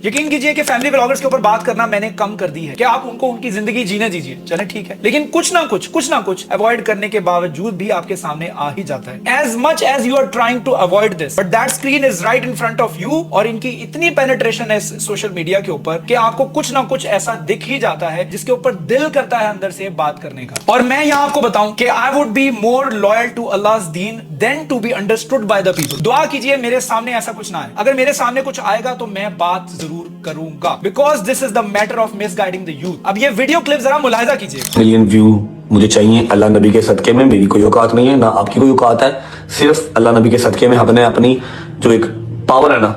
यकीन कीजिए कि फैमिली व्लॉगर्स के ऊपर बात करना मैंने कम कर दी है कि आप उनको उनकी जिंदगी जीने दीजिए, चले ठीक है, लेकिन कुछ ना कुछ अवॉइड करने के बावजूद भी आपके सामने आ ही जाता है। As much as you are trying to avoid this, but that screen is right in front of you, और इनकी इतनी पेनिट्रेशन है सोशल मीडिया के ऊपर कि आपको कुछ ना कुछ ऐसा दिख ही जाता है जिसके ऊपर दिल करता है अंदर से बात करने का। और मैं यहाँ आपको बताऊं कि I would be more loyal to Allah's दीन than to be understood by the people. दुआ कीजिए मेरे सामने ऐसा कुछ ना आए, अगर मेरे सामने कुछ आएगा तो मैं बात जरूर करूंगा, because this is the matter of misguiding the youth. अब ये वीडियो क्लिप जरा मुलाहिजा कीजिए। मिलियन व्यू मुझे चाहिए अल्लाह नबी के सदके में, मेरी कोई औकात नहीं है, ना आपकी कोई औकात है, सिर्फ अल्लाह नबी के सदके में हमने अपनी जो एक पावर है ना।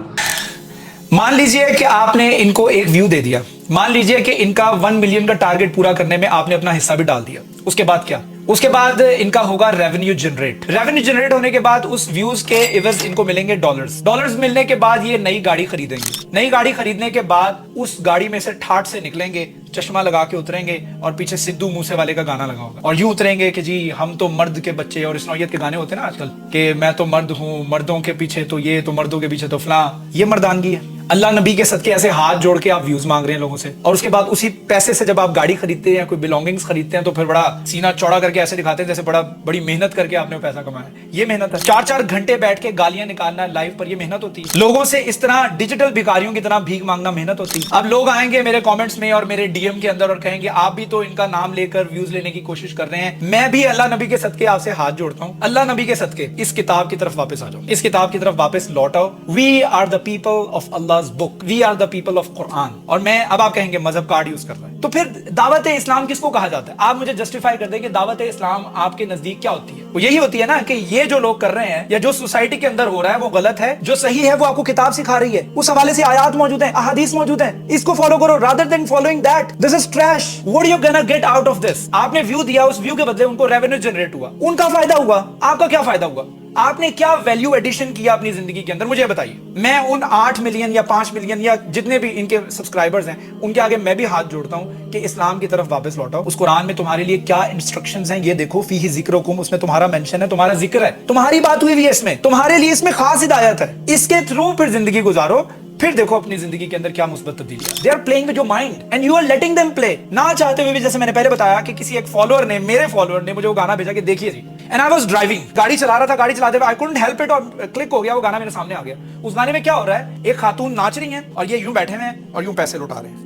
मान लीजिए कि आपने इनको एक व्यू दे दिया, मान लीजिए कि इनका 1 मिलियन का टारगेट पूरा करने में आपने अपना हिस्सा भी डाल दिया, उसके बाद क्या? उसके बाद इनका होगा रेवेन्यू जनरेट होने के बाद उस व्यूज के एवज इनको मिलेंगे डॉलर्स मिलने के बाद ये नई गाड़ी खरीदेंगे, नई गाड़ी खरीदने के बाद उस गाड़ी में से ठाठ से निकलेंगे, चश्मा लगा के उतरेंगे और पीछे सिद्धू मूसेवाले का गाना लगा होगा, और यूं उतरेंगे कि जी हम तो मर्द के बच्चे, और इस नौयत के गाने होते हैं ना आजकल कि मैं तो मर्द हूं, मर्दों के पीछे तो ये, तो मर्दों के पीछे तो फलां। ये मर्दानगी है। अल्लाह नबी के सदके ऐसे हाथ जोड़ के आप व्यूज मांग रहे हैं लोगों से, और उसके बाद उसी पैसे से जब आप गाड़ी खरीदते हैं, कोई बिलोंगिंग्स खरीदते हैं, तो फिर बड़ा सीना चौड़ा करके ऐसे दिखाते हैं जैसे बड़ी मेहनत करके आपने पैसा कमाया। ये मेहनत है। 4-4 घंटे बैठ के गालियां निकालना लाइव पर, ये मेहनत होती है। लोगों से इस तरह डिजिटल भिखारियों की तरह भीख मांगना मेहनत होती है। अब लोग आएंगे मेरे कमेंट्स में और मेरे डीएम के अंदर और कहेंगे आप भी तो इनका नाम लेकर व्यूज लेने की कोशिश कर रहे हैं। मैं भी अल्लाह नबी के सदके आपसे हाथ जोड़ता हूं, अल्लाह नबी के सदके इस किताब की तरफ वापस आ जाओ, इस किताब की तरफ वापस लौट आओ। We are the people of Allah's book, we are the people of Quran. और मैं, अब आप कहेंगे मजहब कार्ड यूज कर रहा है, तो फिर दावत इस्लाम किसको कहा जाता है? आप मुझे जस्टिफाई कर दें कि दावत इस्लाम आपके नजदीक क्या होती है? वो यही होती है ना कि ये जो लोग कर रहे हैं या जो सोसाइटी के अंदर हो रहा है वो गलत है, जो सही है वो आपको किताब सिखा रही है, उस हवाले से आयात मौजूद है, अहादीस मौजूद है, इसको फॉलो करो rather than following that. This is trash. What are you gonna get out of this? आपने व्यू दिया, उस व्यू के बदले उनको रेवेन्यू जनरेट हुआ, उनका फायदा हुआ, आपका क्या फायदा हुआ? आपने क्या वैल्यू एडिशन किया अपनी जिंदगी के अंदर, मुझे बताइए। मैं उन 8 मिलियन या 5 मिलियन या जितने भी इनके सब्सक्राइबर्स हैं उनके आगे मैं भी हाथ जोड़ता हूं कि इस्लाम की तरफ वापस लौटाओ। उस कुरान में तुम्हारे लिए क्या इंस्ट्रक्शंस हैं ये देखो, फीही जिक्रुकुम, उसमें तुम्हारा मेंशन है, तुम्हारा जिक्र है, तुम्हारी बात हुई है इसमें, तुम्हारे लिए इसमें खास हिदायत है, इसके थ्रू फिर जिंदगी गुजारो, फिर देखो अपनी जिंदगी के अंदर क्या मुस्बत तब्दीली। They are playing with your mind and you are letting them play, ना चाहते हुए भी। जैसे मैंने पहले बताया कि किसी एक फॉलोअर ने, मेरे फॉलोअर ने मुझे वो गाना भेजा कि देखिए जी, एंड आई वाज ड्राइविंग, गाड़ी चला रहा था, गाड़ी चलाते हुए आई कुडंट हेल्प इट, और क्लिक हो गया, वो गाना मेरे सामने आ गया। उस गाने में क्या हो रहा है? एक खातून नाच रही है और ये यूं बैठे हुए हैं और यूं पैसे लुटा रहे हैं।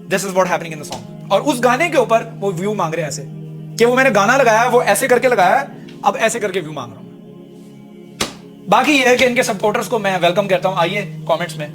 This is what happening in the song. और उस गाने के ऊपर वो व्यू मांग रहे हैं ऐसे कि वो मैंने गाना लगाया, वो ऐसे करके लगाया, अब ऐसे करके व्यू मांग रहा हूं। बाकी ये है कि इनके सपोर्टर्स को मैं वेलकम करता हूं, आइए कमेंट्स में